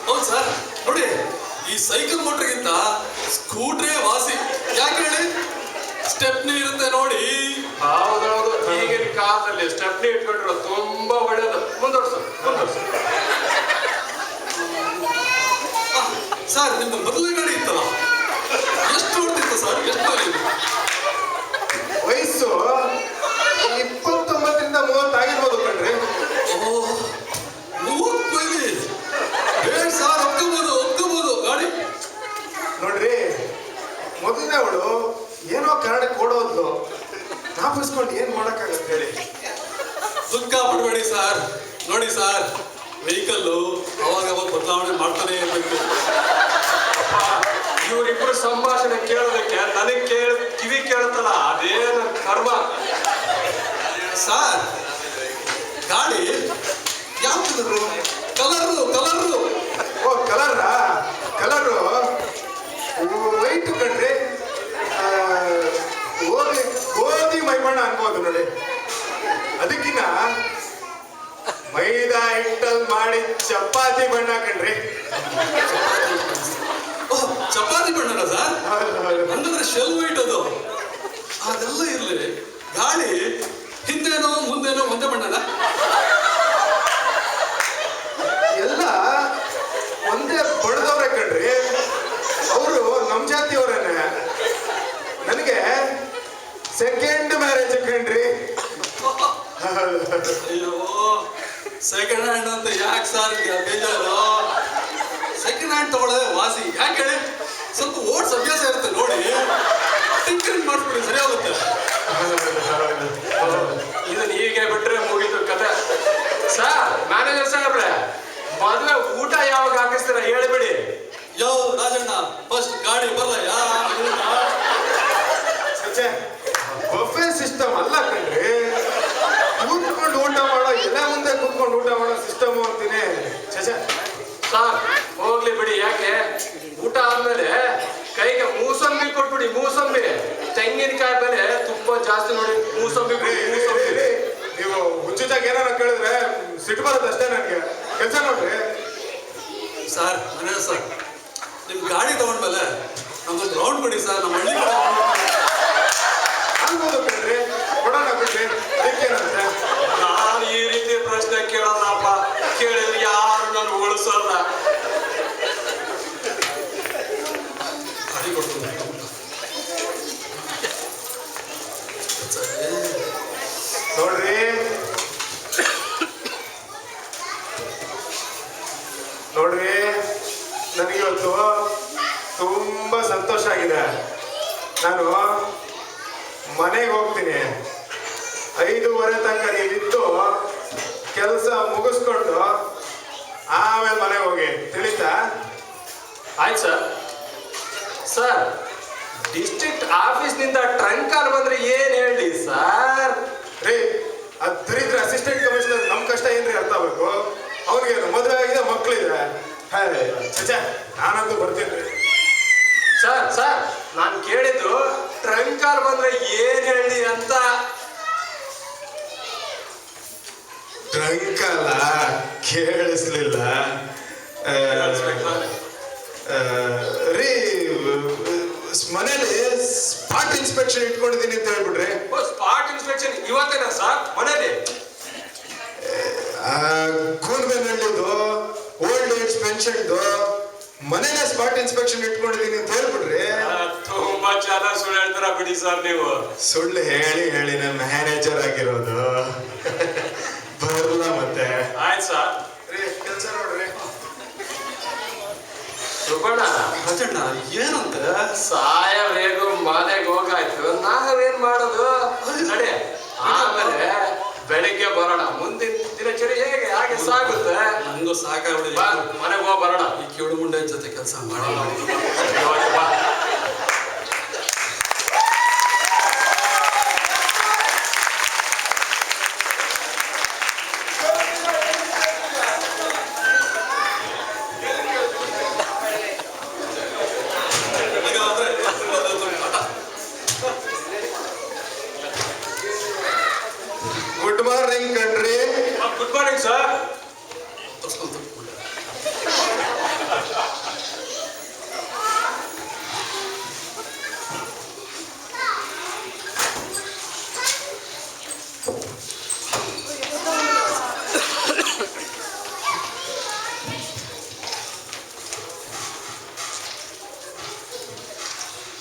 ಹೌದು ಸರ್. ನೋಡಿ, ಈ ಸೈಕಲ್ ಮೋಟ್ರಿಗಿಂತ ಸ್ಕೂಟ್ರೇ ವಾಸಿ. ಯಾಕೆ ಹೇಳಿ? ಸ್ಟೆಪ್ನಿ ಇರುತ್ತೆ ನೋಡಿ. ಹೌದೌದು, ಈಗಿನ ಕಾಲದಲ್ಲಿ ಸ್ಟೆಪ್ನಿ ಇಟ್ಕೊಂಡಿರೋ ತುಂಬಾ ಒಳ್ಳೇದು. ಮುಂದುವರ್ಸು. ಸರ್, ನಿಮ್ದು ಮೊದಲನೇ ಗಾಡಿ ಇತ್ತಲ್ಲ, ಎಷ್ಟು ಓಡ್ತಿತ್ತು ಸರ್? ಎಷ್ಟು ವಯಸ್ಸು 29ರಿಂದ 30 ಆಗಿರ್ಬೋದು ಕಣ್ರಿ. 30 ಮೈಲಿ? ಬೇಡ ಸರ್, ಒಪ್ಕೋಬಹುದು ಗಾಡಿ. ನೋಡ್ರಿ, ಮೊದಲನೇ ಅವಳು ಏನೋ ಕಾರಣಕ್ಕೆ ಓಡೋದ್ಲು. ನಾಪಿಸ್ಕೊಂಡು ಏನ್ ಮಾಡಕ್ಕಾಗತ್ತೆ ಹೇಳಿ? ದುಃಖ ಪಡಬೇಡಿ ಸರ್. ನೋಡಿ ಸರ್, ವೆಹಿಕಲ್ಲು ಅವಾಗ ಬದಲಾವಣೆ ಮಾಡ್ತಾನೆ ಇರಬೇಕು. ಇವರಿಬ್ಬರು ಸಂಭಾಷಣೆ ಕೇಳೋದಕ್ಕೆ ನನಗೆ ಕಿವಿ ಕೇಳುತ್ತಲ್ಲ, ಅದೇ ನನ್ನ ಕರ್ಮ. ಸರ್, ಗಾಡಿ ಯಾವ ಕಲರು? ಓ, ಕಲರು ವೈಟ್ ಕಣ್ರಿ. ಗೋಧಿ ಮೈಬಣ್ಣ ಅನ್ಬೋದು ನೋಡಿ. ಅದಕ್ಕಿನ್ನ ಮೈದಾ ಹಿಟ್ಟಲ್ಲಿ ಮಾಡಿ ಚಪಾತಿ ಬಣ್ಣ ಕಣ್ರಿ. ಚಪಾತಿ ಬಣ್ಣನ ಸರ್? ಅಂದ್ರೆ ಶೆಲ್ ವೈಟ್ ಅದು. ಅದೆಲ್ಲ ಇರ್ಲಿ, ಗಾಳಿ ಹಿಂದೇನೋ ಮುಂದೇನೋ ಒಂದೇ ಬಣ್ಣನ? ಎಲ್ಲ ಒಂದೇ ಬಡ್ದವ್ರೆ ಕಣ್ರಿ. ಅವರು ನಮ್ಮ ಜಾತಿಯವರೇನೆ. ನನಗೆ ಸೆಕೆಂಡ್ ಮ್ಯಾರೇಜ್ ಕಣ್ರಿ. ಅಯ್ಯೋ, ಸೆಕೆಂಡ್ ಹ್ಯಾಂಡ್ ಅಂತ ಯಾಕೆ ಸರ್ ಬೇಜಾರು? ಸೆಕೆಂಡ್ ಹ್ಯಾಂಡ್ ತಗೊಳ್ಳೋದೇ ವಾಸಿ. ಯಾಕೆ ಹೇಳಿ? ಸ್ವಲ್ಪ ಓಡ್ಸ್ ಅಭ್ಯಾಸ ಇರುತ್ತೆ ನೋಡಿ, ಟಿಂಕರಿಂಗ್ ಮಾಡ್ಬಿಡಿ, ಸರಿ ಹೋಗುತ್ತೆ. ಇದನ್ನ ಹೀಗೆ ಬಿಟ್ರೆ ಮುಗಿತು ಕತೆ. ಸರ್, ಮ್ಯಾನೇಜರ್ ಸಾಹೇಬ್ರೆ, ಮದುವೆ ಊಟ ಯಾವಾಗ ಹಾಕಿಸ್ತೀರಾ ಹೇಳಿಬಿಡಿ. ಯೋ ರಾಜಣ್ಣ, ಫಸ್ಟ್ ಗಾಡಿ ಬರಲ್ಲ. ಬಫೆ ಸಿಸ್ಟಮ್ ಅಲ್ಲ ಕಣ್ರಿ. ಕೂತ್ಕೊಂಡು ಊಟ ಮಾಡೋ, ಎಲೆ ಮುಂದೆ ಕೂತ್ಕೊಂಡು ಊಟ ಮಾಡೋ ಸಿಸ್ಟಮ್ ಅಂತೀನಿ. ಸರ್, ಹೋಗ್ಲಿ ಬಿಡಿ. ಯಾಕೆ ಊಟ ಆದ್ಮೇಲೆ ಕೈಗೆ ಮೂಸಂಬಿ ಕೊಟ್ಬಿಡಿ. ನೋಡಿ ಮೂಸಂಬಿ, ತೆಂಗಿನಕಾಯಿ ಬೆಲೆ ತುಂಬಾ ಜಾಸ್ತಿ ನೋಡಿ. ಮೂಸಂಬಿ ಮೂಸಂಬಿ. ನೀವು ಹುಚ್ಚುಚ್ಚಾಗಿ ಏನಾರ ಕೇಳಿದ್ರೆ ಸಿಟ್ಟು ಬರುತ್ತೆ ಅಷ್ಟೇ ನನಗೆ. ಕೆಲಸ ನೋಡ್ರಿ ಸರ್. ಮನೆ ಸರ್, ನಿಮ್ ಗಾಡಿ ತಗೊಂಡ್ಮೇಲೆ ನಮ್ದೊಂದು ರೌಂಡ್ ಕೊಡಿ ಸರ್. ನಮ್ಮ ಹಳ್ಳಿ ಕಡೆ ಅನ್ಬೋದು ಕಣ್ರಿ, ಕೊಡೋಣ ಬಿಡ್ರಿ, ಅದಕ್ಕೇನಂತೆ. ನಾನು ಈ ರೀತಿ ಪ್ರಶ್ನೆ ಕೇಳಲ್ಲಪ್ಪ. ಕೇಳಿದ್ರೆ ಯಾರು ನಾನು ಉಳಿಸಲ್ಲ. ಗಾಡಿ ಕೊಡ್ತೀನಿ ನೋಡ್ರಿ ನೋಡ್ರಿ, ನನಗಿವತ್ತು ತುಂಬಾ ಸಂತೋಷ ಆಗಿದೆ. ನಾನು ಮನೆಗೆ ಹೋಗ್ತೀನಿ. 5:30 ತನಕ ನೀವಿದ್ದು ಕೆಲಸ ಮುಗಿಸ್ಕೊಂಡು ಆಮೇಲೆ ಮನೆಗೆ ಹೋಗಿ, ತಿಳಿತಾ? ಆಯ್ತು ಸರ್. ಸರ್, ಡಿಸ್ಟ್ರಿಕ್ಟ್ ಆಫೀಸ್ನಿಂದ ಟ್ರಂಕ್ ಕಾಲ್ ಬಂದ್ರೆ ಏನ್ ಹೇಳಿ ಸರ್? ರೀ, ಅದ್ರಿದ್ರೆ ಅಸಿಸ್ಟೆಂಟ್ ಕಮಿಷನರ್ ನಮ್ ಕಷ್ಟ ಏನ್ರಿ ಅರ್ಥ ಆಗ್ಬೇಕು? ಅವ್ರಿಗೇನು ಮದುವೆ ಆಗಿದೆ, ಮಕ್ಕಳಿದೆ. ಚಚಾ, ನಾನಂತೂ ಬರ್ತೀನಿ. ಸರ್ ಸರ್, ನಾನು ಕೇಳಿದ್ದು ಟ್ರಂಕ್ ಕಾಲ್ ಬಂದ್ರೆ ಏನ್ ಹೇಳಿ ಅಂತ. ಟ್ರಂಕ್ ಅಲ್ಲ, ಕೇಳಿಸ್ಲಿಲ್ಲ. ರೀ, ಮನೇಲಿ ಸ್ಪಾಟ್ ಇನ್ಸ್ಪೆಕ್ಷನ್ ಇಟ್ಕೊಂಡಿದ್ದೀನಿ ಅಂತ ಹೇಳ್ಬಿಟ್ರಿ. ಸ್ಪಾಟ್ ಇನ್ಸ್ಪೆಕ್ಷನ್ ಇವತ್ತೇನಾ ಸರ್ ಮನೇಲಿ? ಕೂರ್ಬೇನಹಳ್ಳಿದು ಓಲ್ಡ್ ಏಜ್ ಪೆನ್ಷನ್ದು ಮನೇಲೆ ಸ್ಪಾಟ್ ಇನ್ಸ್ಪೆಕ್ಷನ್ ಇಟ್ಕೊಂಡಿದ್ದೀನಿ ಅಂತ ಹೇಳ್ಬಿಟ್ರಿ. ತುಂಬಾ ಚೆನ್ನಾಗಿ ಸುಳ್ಳು ಹೇಳ್ತಾರ ಬಿಡಿ ಸರ್ ನೀವು. ಸುಳ್ಳು ಹೇಳಿ ಹೇಳಿ ನನ್ನ ಮ್ಯಾನೇಜರ್ ಆಗಿರೋದು. ಬರಲ್ಲ ಮತ್ತೆ. ಆಯ್ತು ಸರ್. ಕೆಲಸ ನೋಡ್ರಿ. ಸುಬ್ಬಣ್ಣ, ರಾಜಣ್ಣ ಏನಂತ? ಸಾಯವೇಗು ಮನೆಗೆ ಹೋಗಾಯ್ತು, ನಾವೇನ್ ಮಾಡೋದು? ನಡೆ, ಆಮೇಲೆ ಬೆಳಿಗ್ಗೆ ಬರೋಣ. ಮುಂದಿನ ದಿನಚರಿ ಹೇಗೆ ಹಾಗೆ ಸಾಗುತ್ತೆ. ನಂಗೂ ಸಾಕಾಗ್ಬಿಡಿ. ಮನೆಗೆ ಹೋಗಿ ಬರೋಣ. ಈ ಕಿವುಡು ಮುಂಡೆ ಜೊತೆ ಕೆಲಸ ಮಾಡಿ. ಗುಡ್ ಮಾರ್ನಿಂಗ್ ಕಣ್ರಿ. Good morning sir.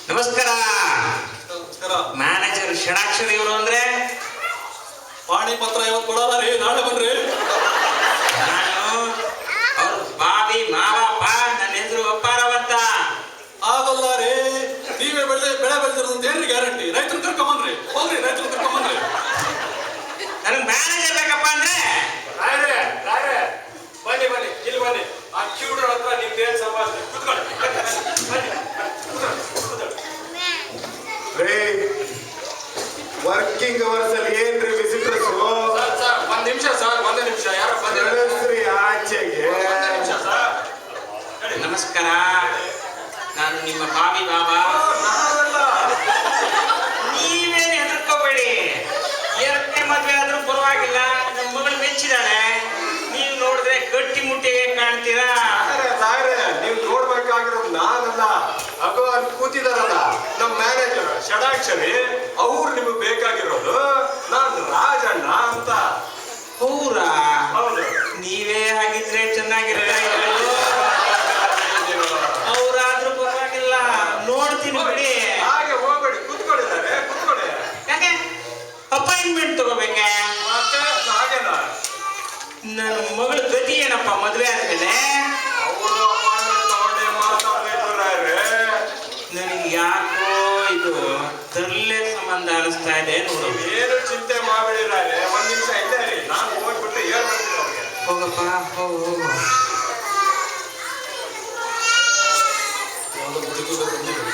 ನಮಸ್ಕಾರ. ನಮಸ್ಕಾರ. ಮ್ಯಾನೇಜರ್ ಷಡಾಕ್ಷರಿ ಇವರು ಅಂದ್ರೆ ಪಾಣಿ ಪತ್ರ ಇವತ್ತು ಕೊಡಲ್ಲ ರೀ, ನಾಳೆ ಬನ್ರಿ. ನಾನು ಅವ್ರ ಬಾವಿ ಮಾವಪ್ಪ. ನನ್ನ ಹೆಸರು ಅಪ್ಪಾರಾವ್ ಅಂತ. ಆಗಲ್ಲ ರೀ, ನೀವೇ ಬೆಳೆ ಬೆಳೆದಿರೋದು ಅಂತ ಏನ್ರಿ ಗ್ಯಾರಂಟಿ? ರೈತರು ಕರ್ಕೊಂಬನ್ರಿ, ಹೋಗ್ರಿ ರೈತರು ಕರ್ಕೊಂಬನ್ರಿ. ನನಗೆ ಮ್ಯಾನೇಜರ್ ಬೇಕಪ್ಪ ಅಂದ್ರೆ ರಾಯ್ರೆ ರಾಯ್ರೆ, ಬನ್ನಿ ಬನ್ನಿ, ಇಲ್ಲಿ ಬನ್ನಿ. ಆ ಕಿವುಡ್ರ ಹತ್ರ ನಿಮ್ದೇನ್ ಸಂಭಾಷಣೆ? ಕೂತ್ಕೊಳ್ಳಿ. ರೇ, ವರ್ಕಿಂಗ್ ಅವರ್ಸ್ ಅಲ್ಲಿ ಏನ್ರಿ ವಿಸಿಟರ್ಸ್? ಸರ್ ಸರ್, ಒಂದ್ ನಿಮಿಷ ಸರ್, ಒಂದೇ ನಿಮಿಷ. ಯಾರೋ ಬಂದಿದ್ದಾರೆ ಆಚೆಗೆ. ಒಂದೇ ನಿಮಿಷ ಸರ್. ನಮಸ್ಕಾರ, ನಾನು ನಿಮ್ಮ ಬಾವಿ ಬಾಬಾ. ನೀವೇನು ಹೆದರ್ಕೋಬೇಡಿ. ಎರಡನೇ ಮದ್ವೆ ಆದ್ರೂ ಪರವಾಗಿಲ್ಲ. ನಮ್ಮ ಮಗಳು ಮೆಚ್ಚಿದಾಳೆ. ನೀವು ನೋಡಿದ್ರೆ ಗಟ್ಟಿ ಮುಟ್ಟಿಗೆ ಕಾಣ್ತೀರಾ. ನೀವು ನೋಡ್ಬೇಕಾಗಿರೋದು ನಾನಲ್ಲ, ಅಗೋ ಅಲ್ಲಿ ಕೂತಿದಾರಲ್ಲ ನಮ್ಮ ಮ್ಯಾನೇಜರ್ ಷಡಾಕ್ಷರಿ, ಅವ್ರು ನಿಮಗೆ ಬೇಕಾಗಿರೋದು. ನಾನು ರಾಜಣ್ಣ ಅಂತ. ಹೌರಾ? ಹೌದು. ನೀವೇ ಆಗಿದ್ರೆ ಚೆನ್ನಾಗಿರ್ತಾ ಇರೋದು. ಅವ್ರಾದ್ರೂ ಪರವಾಗಿಲ್ಲ, ನೋಡ್ತೀನಿ ಬಿಡಿ. ಹಾಗೆ ಹೋಗ್ಬೇಡಿ, ಕೂತ್ಕೊಂಡಿದ್ದಾರೆ, ಕೂತ್ಕೊಳ್ಳಿ. ಯಾಕೆ ಅಪಾಯಿಂಟ್ಮೆಂಟ್ ತಗೋಬೇಕೆ? ಮತ್ತೆ ಹಾಗೇನ? ನನ್ನ ಮಗಳ ಗತಿ ಏನಪ್ಪ ಮದ್ವೆ ಆದ್ಮೇಲೆ? ಅವರು ಅಪಾಯಿಂಟ್ಮೆಂಟ್ ತಗೊಂಡೇ ಮಾತಾಡ್ಬೇಕು ರಾಯ್ರೆ. ನನಗೆ ಯಾಕೋ ಇದು ತರ್ಲೆ ಸಂಬಂಧ ಅನಿಸ್ತಾ ಇದೆ ನೋಡು. ಏನು ಚಿಂತೆ ಮಾಡಬೇಡಿ ರಾಯ್ರೆ, ಒಂದ್ ನಿಮಿಷ ಇಲ್ಲೇ ರೀ, ನಾನು ಹೋಗ್ಬಿಟ್ಟು ಹೇಳ್ಬಿಡ್ತೀನಿ ಅವ್ರಿಗೆ. ಹೋಗಪ್ಪ, ಹೋಗು ಹೋಗು. ಯಾವ್ದೋ ಹುಡುಗರು ಬಂದಿದ್ದಾರೆ.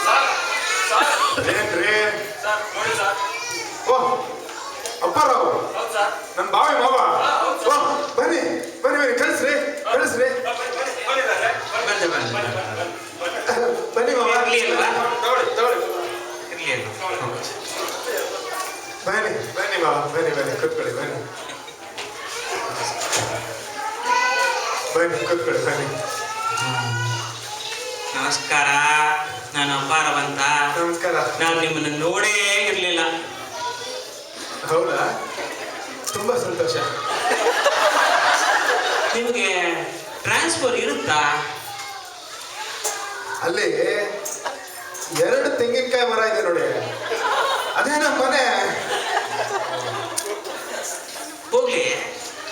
ಸರ್ ಸರ್ ಏನ್ರಿ? ಸರ್ ನೋಡಿ ಸರ್. ಓಹ್, ಅಪ್ಪಾರಾವ್, ಹೌದು ಸರ್. ನನ್ ಬಾವಿ ಮಾವ. ಓಹ್, ಬನ್ನಿ ಬನ್ನಿ ಬನ್ನಿ, ಕಳಿಸ್ರಿ ಕಳಿಸ್ರಿ. ಬಂದಿದ್ದಾರೆ. ಬಂದೆ ಬಂದೆ ಬನ್ನಿ. ಬನ್ನಿ ಮಾವ. ಇರ್ಲಿ ಅಲ್ವಾ? ತಗೊಳ್ಳಿ ತಗೊಳ್ಳಿ. ಇರ್ಲಿ ಅಲ್ವಾ? ಬನ್ನಿ ಬನ್ನಿ ಮಾವ, ಬನ್ನಿ ಬನ್ನಿ ಕೂತ್ಕೊಳ್ಳಿ, ಬನ್ನಿ ಬನ್ನಿ ಕೂತ್ಕೊಳ್ಳಿ, ಬನ್ನಿ. ನಮಸ್ಕಾರ, ನಾನು ಅಪಾರವಂತ. ನಮಸ್ಕಾರ. ನಾನು ನಿಮ್ಮನ್ನು ನೋಡೇ ಇರ್ಲಿಲ್ಲ. ಹೌದಾ? ತುಂಬಾ ಸಂತೋಷ. ನಿಮಗೆ ಟ್ರಾನ್ಸ್ಫರ್ ಇರುತ್ತಾ? ಅಲ್ಲಿ 2 ತೆಂಗಿನಕಾಯಿ ಮರ ಇದೆ ನೋಡಿ, ಅದೇ ನಮ್ಮ ಮನೆ. ಹೋಗ್ಲಿ,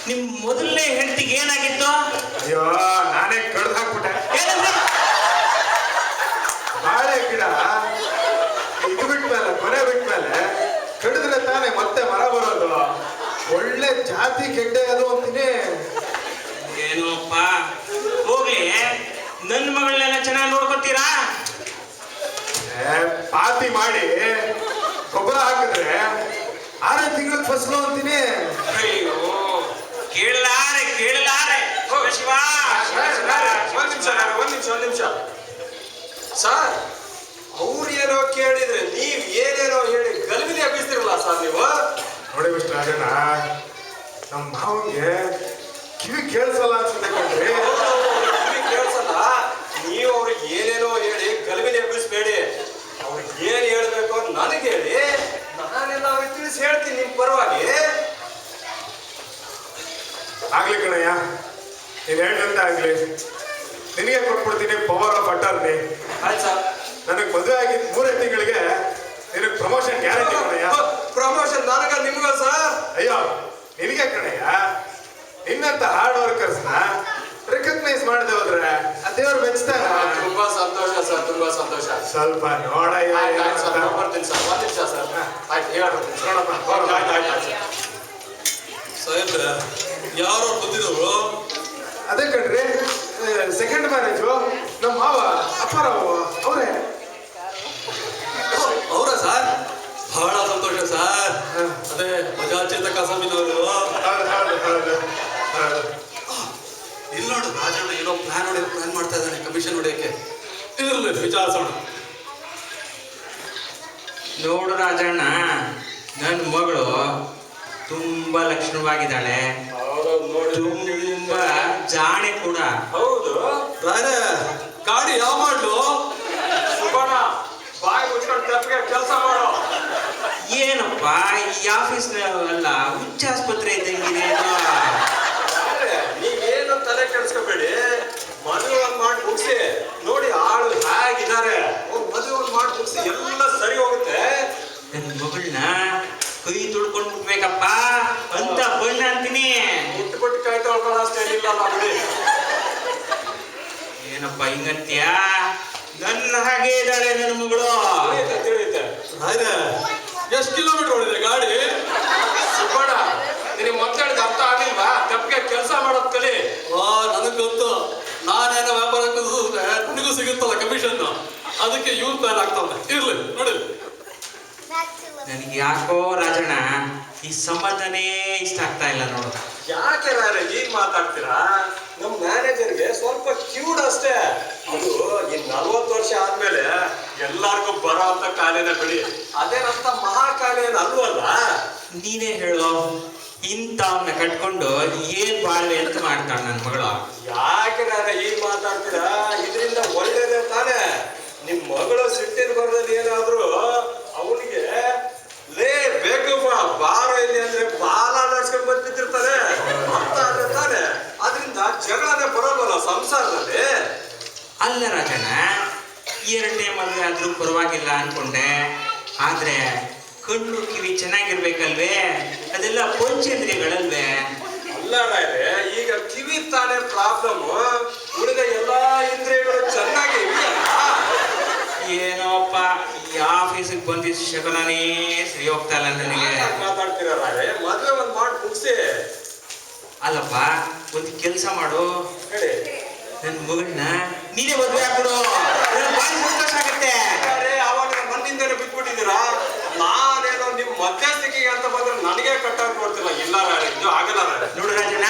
ನಿಮ್ ಮೊದಲನೇ ಹೆಂಡತಿಗೆ ಏನಾಗಿತ್ತು? ಅಯ್ಯೋ, ನಾನೇ ಕಡ್ದು ಹಾಕ್ಬಿಟ್ಟೆ. ಏನಂದ್ರೆ? ಬಾಳೆ ಗಿಡ ಇದು ಬಿಟ್ಮೇಲೆ, ಮನೆ ಬಿಟ್ಮೇಲೆ ಕಡಿದ್ರೆ ತಾನೇ ಮತ್ತೆ ಮರ ಬರೋದು. ಒಳ್ಳೆ ಜಾತಿ ಗೆಡ್ಡೆ ಅದು ಅಂತೀನಿ. ಏನೋಪ್ಪ, ಹೋಗ್ಲಿ, ನನ್ನ ಮಗಳನ್ನೆಲ್ಲ ಚೆನ್ನಾಗಿ ನೋಡ್ಕೊತೀರಾ? ಪಾತಿ ಮಾಡಿ ಗೊಬ್ಬರ ಹಾಕಿದ್ರೆ 6 ತಿಂಗಳ ಫಸಲು ಅಂತೀನಿ. ಅಯ್ಯೋ, ಕೇಳಲಾರೆ ಕೇಳಲಾರೆ. ಓ ಶಿವ, ಒಂದ್ ನಿಮಿಷ ಸರ್. ಅವ್ರು ಏನೋ ಕೇಳಿದ್ರೆ ನೀವ್ ಏನೇನೋ ಹೇಳಿ ಗಲ್ವಿಲಿ ಹಬ್ಬಿಸ್ತಿರಲ್ಲ ಸರ್ ನೀವು. ನೋಡಿ ಮಿಸ್ಟರ್ ರಾಜಣ್ಣ, ನಮ್ಮ ಮಾವನ್ಗೆ ಕಿವಿ ಕೇಳಿಸಲ್ಲ ಅನ್ಸುತ್ತೆ ಕಣ್ರಿ. ಕೇಳ್ಸಲ್ಲ, ನೀವು ಅವ್ರಿಗೆ ಏನೇನೋ ಹೇಳಿ ಗಲ್ವಿಲಿ ಹಬ್ಬಿಸ್ಬೇಡಿ. ಅವ್ರಿಗೆ ಏನ್ ಹೇಳ್ಬೇಕು ನನಗೆ ಹೇಳಿ, ನಾನೆಲ್ಲ ಅವ್ರಿಗೆ ತಿಳಿಸಿ ಹೇಳ್ತೀನಿ ನಿಮ್ ಪರವಾಗಿ. ಆಗ್ಲಿ ಕಣಯ್ಯ, ನೀನ್ ಹೇಳ್ದಂತ ಆಗ್ಲಿ. ನಿನಗೆ ಕೊಟ್ಬಿಡ್ತೀನಿ ಪವರ್ ಆಫ್ ಅಟರ್ನಿ. ಆಯ್ತು ಸರ್. ನನಗೆ ಮದುವೆ ಆಗಿದ್ 3 ತಿಂಗಳಿಗೆ ನಿನಗೆ ಪ್ರಮೋಷನ್ ಗ್ಯಾರಂಟಿ ಕಣಯ್ಯ. ಪ್ರಮೋಷನ್ ನನಗ ನಿಮ್ಗ ಸರ್? ಅಯ್ಯೋ, ನಿನಗೆ ಕಣಯ್ಯ. ನಿನ್ನಂತ ಹಾರ್ಡ್ ವರ್ಕರ್ಸ್ನ ರೆಕಗ್ನೈಸ್ ಮಾಡದೆ ಹೋದ್ರೆ ಆ ದೇವ್ರು ಮೆಚ್ತಾನ. ತುಂಬಾ ಸಂತೋಷ ಸರ್, ತುಂಬಾ ಸಂತೋಷ. ಸ್ವಲ್ಪ ನೋಡಯ್ಯ. ಆಯ್ತು ಸರ್, ಬರ್ತೀನಿ ಸರ್. 1 ನಿಮಿಷ ಸರ್. ಆಯ್ತು, ಹೇಳ್ಬರ್ತೀನಿ ನೋಡಪ್ಪ. ಆಯ್ತು. ಸಾಹೇಬ್ರ, ಯಾರೋ ಬಂದಿರೋರು? ಅದೇ ಕಣ್ರಿ, ಸೆಕೆಂಡ್ ಮ್ಯಾರೇಜು ನಮ್ಮ ಮಾವ ಅಪ್ಪಾರಾವು ಅವರೇ. ಅವರ ಸರ್? ಬಹಳ ಸಂತೋಷ ಸರ್. ಅದೇ ಮಜಾಚೇತಕ ಸ್ವಾಮಿನವರು. ಇಲ್ಲಿ ನೋಡು, ರಾಜಣ್ಣ ಏನೋ ಪ್ಲಾನ್ ಮಾಡ್ತಾ ಇದ್ದಾನೆ, ಕಮಿಷನ್ ಹೊಡೆಯಕ್ಕೆ. ಇರಲಿ, ವಿಚಾರಿಸೋಣ. ನೋಡು ರಾಜಣ್ಣ, ನನ್ನ ಮಗಳು ತುಂಬಾ ಲಕ್ಷಣವಾಗಿದ್ದಾಳೆ, ತುಂಬಾ ಜಾಣೆ ಕೂಡ. ಹೌದು. ರಾಜ, ಗಾಡಿ ಯಾವ ಮಾಡ್ಲು? ಸುಬಣ, ಬಾಯಿ ಮುಚ್ಕೊಂಡು ತಪ್ಪಿಗೆ ಕೆಲಸ ಮಾಡು. ಏನಪ್ಪ ಈ ಆಫೀಸ್ನೆಲ್ಲ ಹುಚ್ಚ ಆಸ್ಪತ್ರೆ ಇದ್ದಂಗಿದೆ. ನೀವೇನು ತಲೆ ಕೆಡಿಸ್ಕೋಬೇಡಿ. ಮದುವೆ ಒಂದ್ ಮಾಡಿ ಮುಗಿಸಿ ನೋಡಿ, ಆಳು ಹೇಗಿದ್ದಾರೆ. ಮದುವೆ ಒಂದ್ ಮಾಡಿ ಮುಗಿಸಿ ಎಲ್ಲ ಸರಿ ಹೋಗುತ್ತೆ. ನನ್ನ ಮಗಳನ್ನ ಕೈ ತುಳ್ಕೊಂಡ್ ಬಿಡ್ಬೇಕಪ್ಪ ಅಂತ ಬಣ್ಣ ಅಂತೀನಿ. ಮುಟ್ಟು ಕೈ ತೊಳ್ಕೊಳ್ಳೋ ಅಷ್ಟೇ ಇಲ್ಲ ಬಿಡಿ. ಏನಪ್ಪ ಹಿಂಗಂತ್ಯ? ನನ್ನ ಹಾಗೆ ಇದ್ದಾಳೆ ನನ್ನ ಮಗಳು. ತಿಳಿಯುತ್ತೆ. ರಾಜ, ಎಷ್ಟು ಕಿಲೋಮೀಟರ್ ಹೊಡಿದೆ ಗಾಡಿ? ಸುಬ್ಬಣ್ಣ, ನಿನಗೆ ಮೊದಲು ಅರ್ಥ ಆಗಿಲ್ವಾ? ತಪ್ಪಿಗೆ ಕೆಲಸ ಮಾಡೋದ್ ಕಲಿ. ನನಗೆ ಗೊತ್ತು. ನಾನೇನೋ ವ್ಯಾಪಾರ ಕಲಿಸಿದ್ರೆ ನನಗೂ ಸಿಗುತ್ತಲ್ಲ ಕಮಿಷನ್. ಅದಕ್ಕೆ ಇವ್ರು ಪ್ಲಾನ್ ಆಗ್ತಾವೆ. ಇರ್ಲಿ ನೋಡಿ. ನನಗೆ ಯಾಕೋ ರಾಜಣ್ಣ ಈ ಸಂಬಂಧನೇ ಇಷ್ಟ ಆಗ್ತಾ ಇಲ್ಲ ನೋಡು. ಯಾಕೆ ರಾರೆ ಈಗ ಮಾತಾಡ್ತೀರಾ? ನಮ್ ಮ್ಯಾನೇಜರ್ಗೆ ಸ್ವಲ್ಪ ಕ್ಯೂಡ್ ಅಷ್ಟೇ. ಅದು ಈ 40 ವರ್ಷ ಆದ್ಮೇಲೆ ಎಲ್ಲಾರ್ಗು ಬರೋ ಅಂತ ಕಾಲೇನ ಬಿಡಿ. ಅದೇನಂತ ಮಹಾಕಾಲಿ ಏನ್ ಅಲ್ವಲ್ಲ. ನೀನೇ ಹೇಳು, ಇಂಥವನ್ನ ಕಟ್ಕೊಂಡು ಏನ್ ಬಾಳ್ವೆ ಅಂತ ಮಾಡ್ತಾಳ ನನ್ನ ಮಗಳು. ಯಾಕೆ ರಾರೆ ಈಗ ಮಾತಾಡ್ತೀರಾ? ಇದರಿಂದ ಒಳ್ಳೇದೇ ತಾನೇ. ನಿಮ್ ಮಗಳು ಸಿಟ್ಟಿನ ಬರೋದು ಏನಾದ್ರು ಅವನಿಗೆ ಲೇ ಬೇಕಪ್ಪ ಬಾರೋ ಇಲ್ಲಿ ಅಂದ್ರೆ ಬಾಲ ನಡ್ಸ್ಕೊಂಡ್ ಬಂದ್ಬಿಟ್ಟಿರ್ತಾರೆ ಅಂತ ಆದ್ರೆ ತಾನೆ. ಅದರಿಂದ ಜಗಳನೇ ಬರೋಲ್ಲ ಸಂಸಾರದಲ್ಲಿ. ಅಲ್ಲ ರಾಜಣ್ಣ, 2ನೇ ಮದುವೆ ಆದ್ರೂ ಪರವಾಗಿಲ್ಲ ಅನ್ಕೊಂಡೆ. ಆದ್ರೆ ಕಣ್ಣು ಕಿವಿ ಚೆನ್ನಾಗಿರ್ಬೇಕಲ್ವೇ? ಅದೆಲ್ಲ ಪಂಚೇಂದ್ರಿಯಗಳಲ್ವೇ? ಅಲ್ಲ ರಾಯ್ರೆ, ಈಗ ಕಿವಿ ತಾನೇ ಪ್ರಾಬ್ಲಮ್. ಉಳಿದ ಎಲ್ಲಾ ಇಂದ್ರಿಯಗಳು ಚೆನ್ನಾಗಿ ಇದೆಯಲ್ಲ. ಏನೋಪ್ಪ ಈ ಆಫೀಸಿಗೆ ಬಂದಿದ್ದ ಶಕುನನೇ ಸರಿ ಹೋಗ್ತಾ ಇಲ್ಲ ನನಗೆ. ಮಾತಾಡ್ತೀರ ರಾಯ್ರೆ? ಮದ್ವೆ ಒಂದ್ ಮಾಡಿ ಮುಗಿಸಿ. ಅಲ್ಲಪ್ಪ, ಒಂದು ಕೆಲಸ ಮಾಡು, ಹೇಳಿ. ನನ್ನ ಮಗಳನ್ನ ನೀನೇ ಮದುವೆ ಆಗ್ಬಿಡು. ನನಗೆ ಭಾರಿ ಸಂತೋಷ ಆಗತ್ತೆ. ಅವಾಗ ಮಣ್ಣಿಂದನೇ ಬಿಟ್ಬಿಟ್ಟಿದ್ದೀರಾ? ನಾನೇನೋ ನಿಮ್ ಮಧ್ಯಸ್ಥಿಕೆಗೆ ಅಂತ ಬಂದ್ರೆ ನನಗೆ ಕಟ್ಟಾಕ್ ಕೊಡ್ತಿಲ್ಲ. ಇಲ್ಲ ರಾಯ್ರೆ, ಇದು ಆಗಲ್ಲ ರಾಯ್ರೆ. ನೋಡು ರಾಜಣ್ಣ,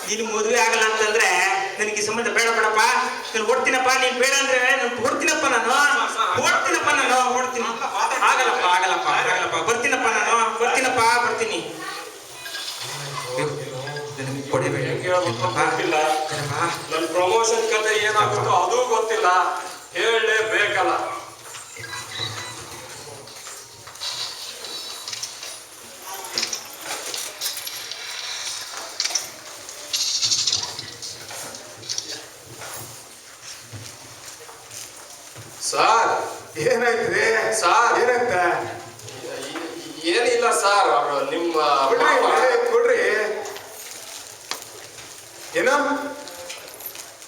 ನಿನ್ ಮದುವೆ ಆಗಲ್ಲ ಅಂತಂದ್ರೆ ನನಗೆ ಈ ಸಂಬಂಧ ಬೇಡ ಬೇಡಪ್ಪ, ನಾನು ಹೊಡ್ತೀನಪ್ಪ. ನೀನ್ ಬೇಡ ಅಂದ್ರೆ ನಾನು ಹೊಡ್ತೀನಪ್ಪ, ಹೊಡ್ತೀನಪ್ಪ, ಹೊಡ್ತೀನಿ. ಆಗಲ್ಲಪ್ಪ ಆಗಲ್ಲಪ್ಪ ಆಗಲ್ಲಪ್ಪ, ಬರ್ತೀನಪ್ಪ, ಬರ್ತೀನಿ. ಕೊಡಬೇಡ, ಗೊತ್ತಿಲ್ಲ, ನನ್ನ ಪ್ರಮೋಷನ್ ಕತೆ ಏನಾಗುತ್ತೋ ಅದು ಗೊತ್ತಿಲ್ಲ, ಹೇಳಲೇಬೇಕಲ್ಲ. ಸರ್ ಏನಾಯ್ತ್ರಿ ಸರ್, ಏನಂತ ಏನಿಲ್ಲ ಸರ್, ಅವರು ನಿಮ್ಮ ಕೊಡ್ರಿ. ಏನೋ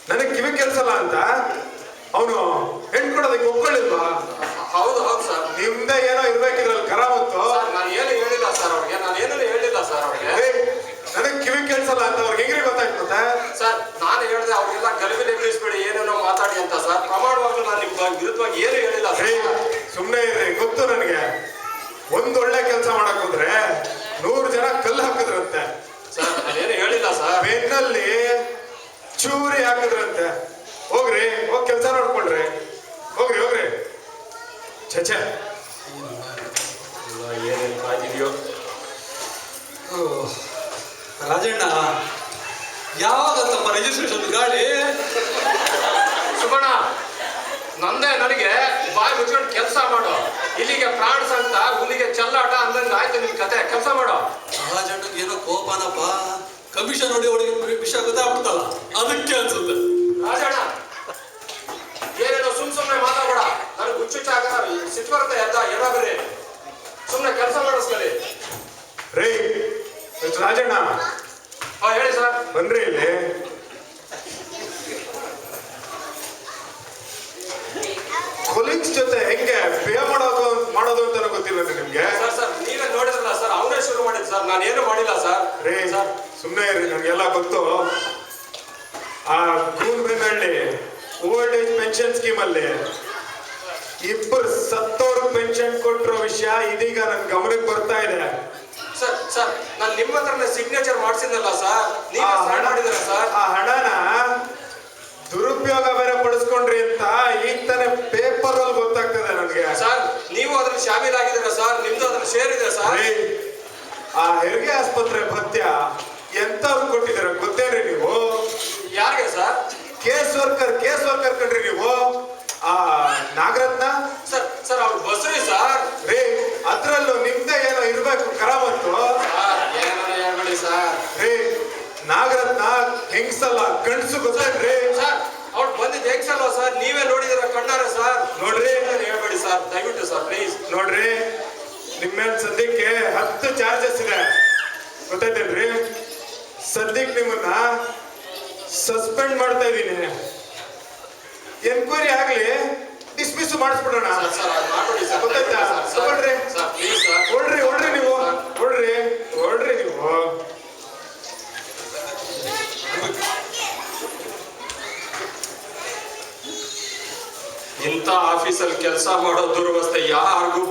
ನನಗೆ ಕಿವಿ ಕೆಲ್ಸಲ್ಲ ಅಂತ ಅವನು ಹೆಣ್ಣು ಕೊಡೋದಕ್ಕೆ ಒಪ್ಕೊಳ್ಳಿಲ್ವಾ? ಹೌದು ಹೌದು ಸರ್. ನಿಮ್ದೆ ಏನೋ ಇರ್ಬೇಕಿದ್ರಲ್ಲಿ ಕರಾಮತ್ತು. ನಾನು ಏನು ಹೇಳಿಲ್ಲ ಸರ್ ಅವ್ರಿಗೆ, ನಾನು ಏನೂ ಹೇಳಿಲ್ಲ ಸರ್ ಅವ್ರಿಗೆ. ನನಗೆ ಕಿವಿ ಕೆಲ್ಸಲ್ಲ ಅಂತ ಅವ್ರಿಗೆ ಹೆಂಗ್ರಿ ಗೊತ್ತಾಯ್ತು ಮತ್ತೆ? ಸರ್ ನಾನು ಹೇಳಿದೆ ಅವ್ರಿಗೆಲ್ಲ ಗಲಭೆ ಎಬ್ಬಿಸ್ಬೇಡಿ, ಏನೇನೋ ಮಾತಾಡಿ ಅಂತ ಸರ್. ಪ್ರಮಾಣವಾಗ್ಲೂ ನಾನು ನಿಮ್ಮ ವಿರುದ್ಧವಾಗಿ ಏನು ಹೇಳಿಲ್ಲ ಸರ್. ಸುಮ್ಮನೆ ಇರ್ರಿ, ಗೊತ್ತು ನನಗೆ. ಒಂದೊಳ್ಳೆ ಕೆಲಸ ಮಾಡಕ್ ಹೋದ್ರೆ 100 ಜನ ಕಲ್ಲು ಹಾಕಿದ್ರಂತೆ ಸರ್. ನಾನೇನು ಹೇಳಿಲ್ಲ ಸರ್. ಬೆನ್ನಲ್ಲಿ ಚೂರಿ ಹಾಕಿದ್ರಂತೆ. ಹೋಗ್ರಿ, ಹೋಗಿ ಕೆಲಸ ನೋಡ್ಕೊಳ್ರಿ, ಹೋಗ್ರಿ. ಛೆ ಏನೇನು ಕಾಜಿದೆಯೋ. ರಾಜಣ್ಣ, ಯಾವಾಗ ತಮ್ಮ ರಿಜಿಸ್ಟ್ರೇಷನ್ ಗಾಡಿ? ಸುಬಣ್ಣ, ನಂದೇ ನನಗೆ ಬಾಯಿ ಮುಚ್ಕೊಂಡು ಕೆಲಸ ಮಾಡು. ಇಲ್ಲಿಗೆ ಫ್ರಾಡ್ಸ್ ಅಂತ, ಹುಲಿಗೆ ಚೆಲ್ಲಾಟ ಅಂದಂಗೆ ಆಯ್ತು ನಿಮ್ ಕತೆ. ಕೆಲಸ ಮಾಡು. ರಾಜಣ್ಣಗೆ ಏನೋ ಕೋಪನಪ್ಪ, ಕಮಿಷನ್ ನೋಡಿ ಅವಳಿಗೆ ವಿಷಯ ಗೊತ್ತಾಗ್ಬಿಡ್ತಲ್ಲ, ಅದಕ್ಕೆ ಅನ್ಸುತ್ತೆ. ರಾಜಣ್ಣ, ಏನೇನೋ ಸುಮ್ಮನೆ ಮಾತಾಡಬೇಡ. ನನಗೆ ಹುಚ್ಚುಚ್ಚಾಗ ಸಿಟ್ಟು ಬರುತ್ತೆ ಎಲ್ಲ. ಏನಾಗ್ರಿ ಸುಮ್ಮನೆ ಕೆಲಸ ಮಾಡಿಸ್ಕೊಳ್ಳಿ. ರೀ ರಾಜಣ್ಣ, ಹೇಳಿ ಸರ್. ಬನ್ರಿ ಇಲ್ಲಿ. ಕೊಲೀಗ್ಸ್ ಜೊತೆ ಹೆಂಗೆ ಪೇ ಮಾಡೋದು ಅಂತ ಗೊತ್ತಿಲ್ಲ ನಿಮ್ಗೆ? ಸರ್ ನೀವೇ ನೋಡಿದ್ರಲ್ಲ ಸರ್, ಅವನೇ ಶುರು ಮಾಡಿದ್ ಸರ್, ನಾನೇನು ಮಾಡಿಲ್ಲ ಸರ್. ರೀ ಸುಮ್ಮನೆ ಇರಿ, ನನಗೆಲ್ಲ ಗೊತ್ತು. ಆ ಗೂನ್ಬೆನ್ನಹಳ್ಳಿ ಓಲ್ಡ್ ಏಜ್ ಪೆನ್ಷನ್ ಸ್ಕೀಮ್ ಅಲ್ಲಿ 2 ಸತ್ತೋರು ಪೆನ್ಷನ್ ಕೊಟ್ಟಿರೋ ವಿಷಯ ಇದೀಗ ನನ್ ಗಮನಕ್ಕೆ ಬರ್ತಾ ಇದೆ. ಸರ್ ನಾನು ನಿಮ್ಮ ಹತ್ರನೇ ಸಿಗ್ನೇಚರ್ ಮಾಡಿಸಿದ್ನಲ್ಲ ಸರ್, ನೀವೇ ಸೈನ್ ಮಾಡಿದ್ರ ಸರ್. ಆ ಹಣನ ದುರುಪಯೋಗ ಬೇರೆ ಪಡಿಸ್ಕೊಂಡ್ರಿ ಅಂತ ಈಗ ತಾನೇ ಪೇಪರ್ ಅಲ್ಲಿ ಗೊತ್ತಾಗ್ತದೆ ನನಗೆ. ಸರ್ ನೀವು ಅದ್ರಲ್ಲಿ ಶಾಮೀಲಾಗಿದ್ದೀರಾ ಸರ್, ನಿಮ್ದು ಅದ್ರಲ್ಲಿ ಶೇರ್ ಇದೆ ಸರ್. ಆ ಹೆರಿಗೆ ಆಸ್ಪತ್ರೆ ಭತ್ಯ ಎಂತವ್ರು ಕೊಟ್ಟಿದ್ದೀರ ಗೊತ್ತೇನ್ರಿ ನೀವು? ಯಾರಿಗೆ ಸರ್? ಕೇಸ್ ವರ್ಕರ್ ಕಂಡ್ರಿ ನೀವು. ಆ ನಾಗರತ್ನ ಸರ್ ಅವ್ರು ಬಸ್ರಿ ಸರ್. ರೀ ಅದ್ರಲ್ಲೂ ನಿಮ್ದೇ ಏನೋ ಇರ್ಬೇಕು ಕರಾಮತ್ತು. ಏನೋ ಹೇಳ್ಬೇಡಿ ಸರ್. ರೀ ನಾಗರತ್ನ ಹೆಂಗ್ಸಲ್ಲ ಗಂಡ್ಸು ಗೊತ್ತೇನ್ರಿ? ಸರ್ ಅವ್ರು ಬಂದಿದ್ದು ಹೆಂಗ್ಸಲ್ವಾ ಸರ್? ನೀವೇ ನೋಡಿದಿರ ಕಣ್ಣಾರ ಸರ್. ನೋಡ್ರಿ, ಹೇಳ್ಬೇಡಿ ಸರ್ ದಯವಿಟ್ಟು ಸರ್ ಪ್ಲೀಸ್. ನೋಡ್ರಿ, ನಿಮ್ಮೇಲೆ ಸದ್ಯಕ್ಕೆ 10 ಚಾರ್ಜಸ್ ಇದೆ ಗೊತ್ತೈತೇನ್ರಿ? ಸದ್ಯಕ್ಕೆ ನಿಮ್ಮನ್ನ ಸಸ್ಪೆಂಡ್ ಮಾಡ್ತಾ ಇದೀನಿ. ಎನ್ಕ್ವೈರಿ ಆಗ್ಲಿ, ಡಿಸ್ಮಿಸ್ ಮಾಡಿಸ್ಬಿಡೋಣ. ಗೊತ್ತಾಯ್ತಾ? ತಗೊಳ್ರಿ, ಹೊಡ್ರಿ ನೀವು, ಹೊಡ್ರಿ ನೀವು. ಇಂಥ ಆಫೀಸಲ್ಲಿ ಕೆಲಸ ಮಾಡೋ ದುರವಸ್ಥೆ ಯಾರಿಗೂ